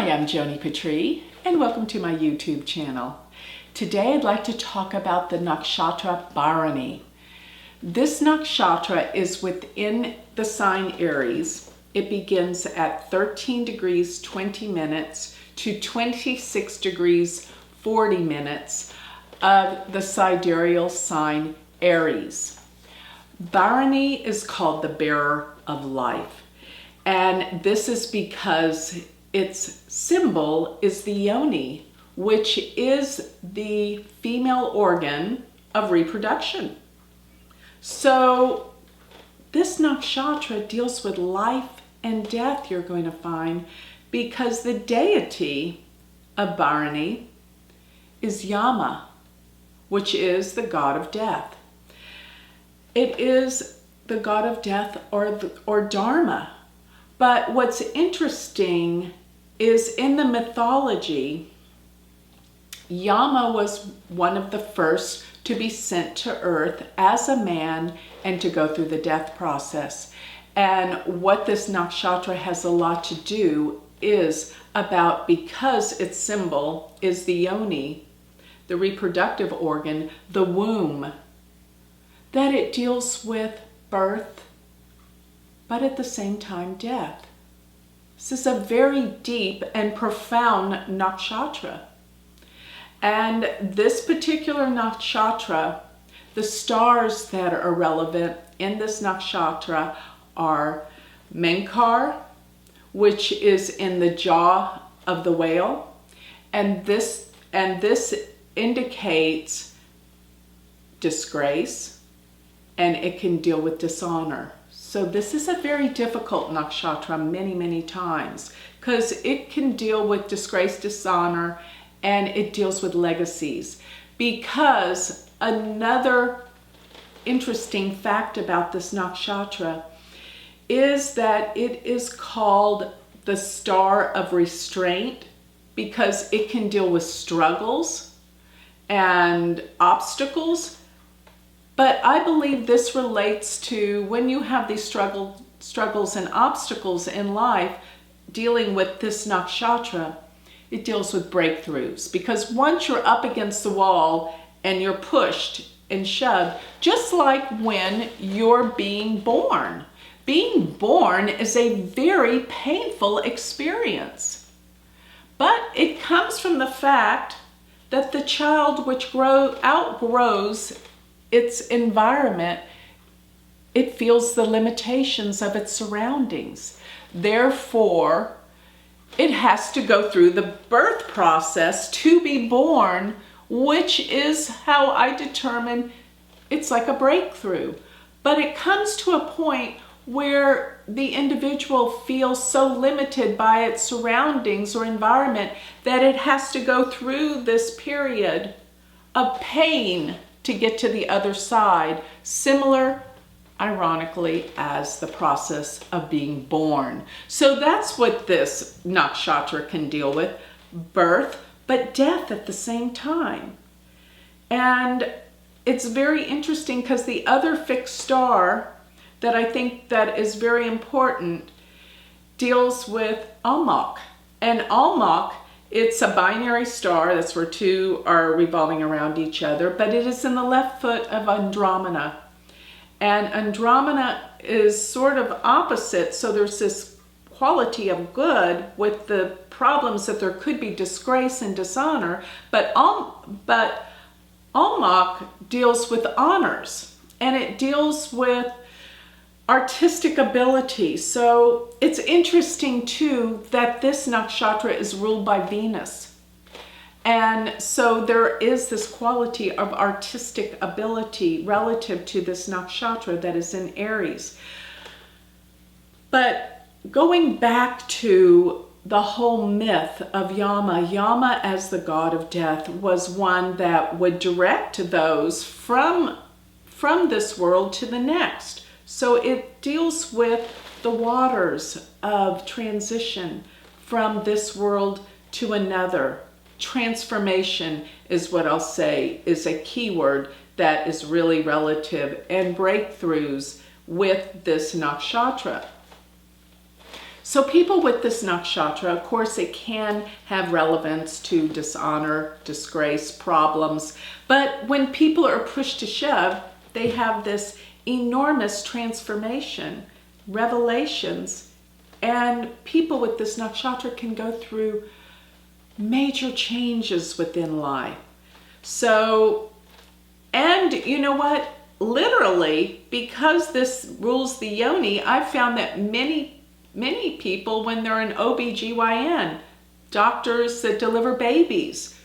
Hi, I'm Joni Patry, and welcome to my YouTube channel. Today I'd like to talk about the Nakshatra Bharani. This nakshatra is within the sign Aries. It begins at 13 degrees 20 minutes to 26 degrees 40 minutes of the sidereal sign Aries. Bharani is called the bearer of life, and this is because its symbol is the Yoni, which is the female organ of reproduction. So this nakshatra deals with life and death, you're going to find, because the deity of Bharani is Yama, which is the god of death. It is the god of death or Dharma. But what's interesting is in the mythology, Yama was one of the first to be sent to earth as a man and to go through the death process. And what this nakshatra has a lot to do is about, because its symbol is the yoni, the reproductive organ, the womb, that it deals with birth, but at the same time death. This is a very deep and profound nakshatra. And this particular nakshatra, the stars that are relevant in this nakshatra are Menkar, which is in the jaw of the whale, and this indicates disgrace, and it can deal with dishonor. So this is a very difficult nakshatra many times, because it can deal with disgrace, dishonor, and it deals with legacies. Because another interesting fact about this nakshatra is that it is called the star of restraint, because it can deal with struggles and obstacles. But I believe this relates to when you have these struggles and obstacles in life, dealing with this nakshatra, it deals with breakthroughs. Because once you're up against the wall and you're pushed and shoved, just like when you're being born. Being born is a very painful experience. But it comes from the fact that the child which outgrows its environment, it feels the limitations of its surroundings. Therefore, it has to go through the birth process to be born, which is how I determine it's like a breakthrough. But it comes to a point where the individual feels so limited by its surroundings or environment that it has to go through this period of pain to get to the other side, similar, ironically, as the process of being born. So that's what this nakshatra can deal with, birth, but death at the same time. And it's very interesting because the other fixed star that I think that is very important deals with Almach. And Almach, it's a binary star, that's where two are revolving around each other, but it is in the left foot of Andromeda. And Andromeda is sort of opposite, so there's this quality of good with the problems that there could be disgrace and dishonor, but Almach deals with honors, and it deals with artistic ability. So it's interesting too that this nakshatra is ruled by Venus. And so there is this quality of artistic ability relative to this nakshatra that is in Aries. But going back to the whole myth of Yama, Yama as the god of death was one that would direct those from this world to the next. So it deals with the waters of transition from this world to another. Transformation is what I'll say is a keyword that is really relative, and breakthroughs with this nakshatra. So people with this nakshatra, of course, it can have relevance to dishonor, disgrace, problems. But when people are pushed to shove, they have this enormous transformation, revelations, and people with this nakshatra can go through major changes within life. So, and you know what? Literally, because this rules the yoni, I've found that many people, when they're an OBGYN, doctors that deliver babies,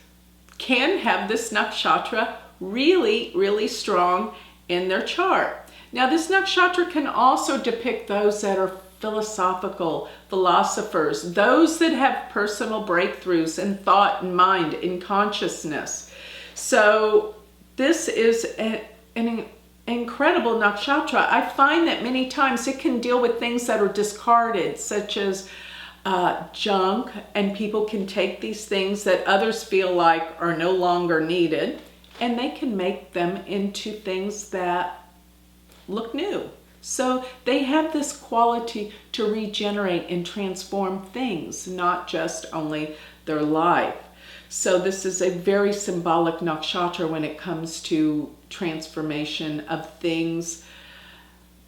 can have this nakshatra really, really strong in their chart. Now, this nakshatra can also depict those that are philosophical, philosophers, those that have personal breakthroughs in thought and mind, in consciousness. So this is an incredible nakshatra. I find that many times it can deal with things that are discarded, such as junk, and people can take these things that others feel like are no longer needed, and they can make them into things that look new. So they have this quality to regenerate and transform things, not just only their life. So this is a very symbolic nakshatra when it comes to transformation of things.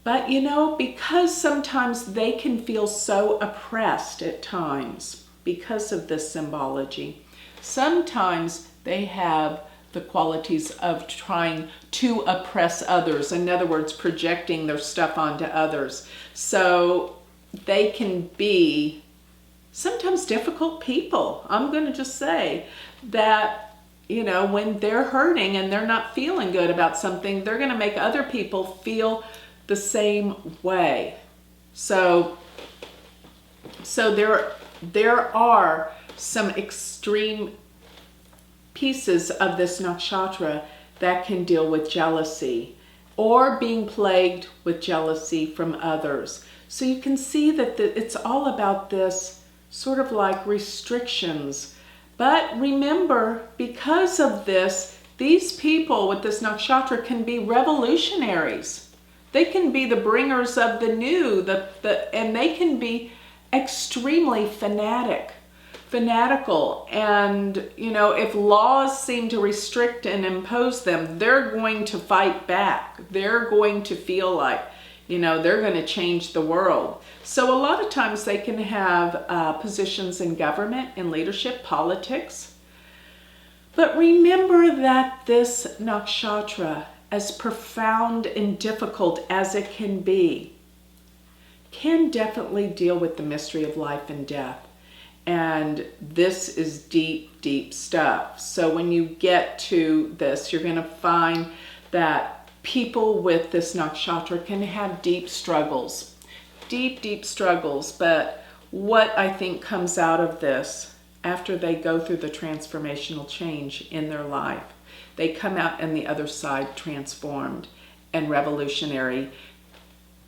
But you know, because sometimes they can feel so oppressed at times because of this symbology, sometimes they have the qualities of trying to oppress others. In other words, projecting their stuff onto others. So they can be sometimes difficult people. I'm going to just say that, you know, when they're hurting and they're not feeling good about something, they're going to make other people feel the same way. So there are some extreme pieces of this nakshatra that can deal with jealousy or being plagued with jealousy from others. So you can see that it's all about this sort of like restrictions. But remember, because of this, these people with this nakshatra can be revolutionaries. They can be the bringers of the new, and they can be extremely fanatical. And, you know, if laws seem to restrict and impose them, they're going to fight back. They're going to feel like, you know, they're going to change the world. So a lot of times they can have positions in government, in leadership, politics. But remember that this nakshatra, as profound and difficult as it can be, can definitely deal with the mystery of life and death. And this is deep, deep stuff. So when you get to this, you're going to find that people with this nakshatra can have deep struggles. Deep struggles. But what I think comes out of this, after they go through the transformational change in their life, they come out on the other side transformed and revolutionary.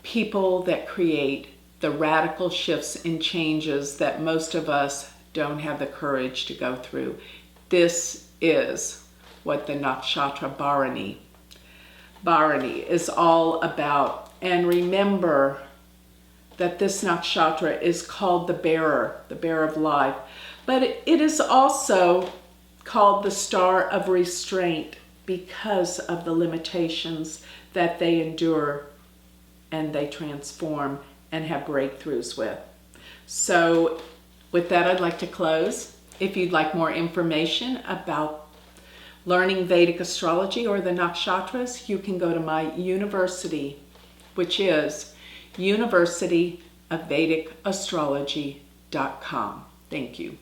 People that create the radical shifts and changes that most of us don't have the courage to go through. This is what the nakshatra Bharani is all about. And remember that this nakshatra is called the bearer of life. But it is also called the star of restraint because of the limitations that they endure and they transform and have breakthroughs with. So with that, I'd like to close. If you'd like more information about learning Vedic astrology or the nakshatras, you can go to my university, which is University of Vedic Astrology.com. Thank you.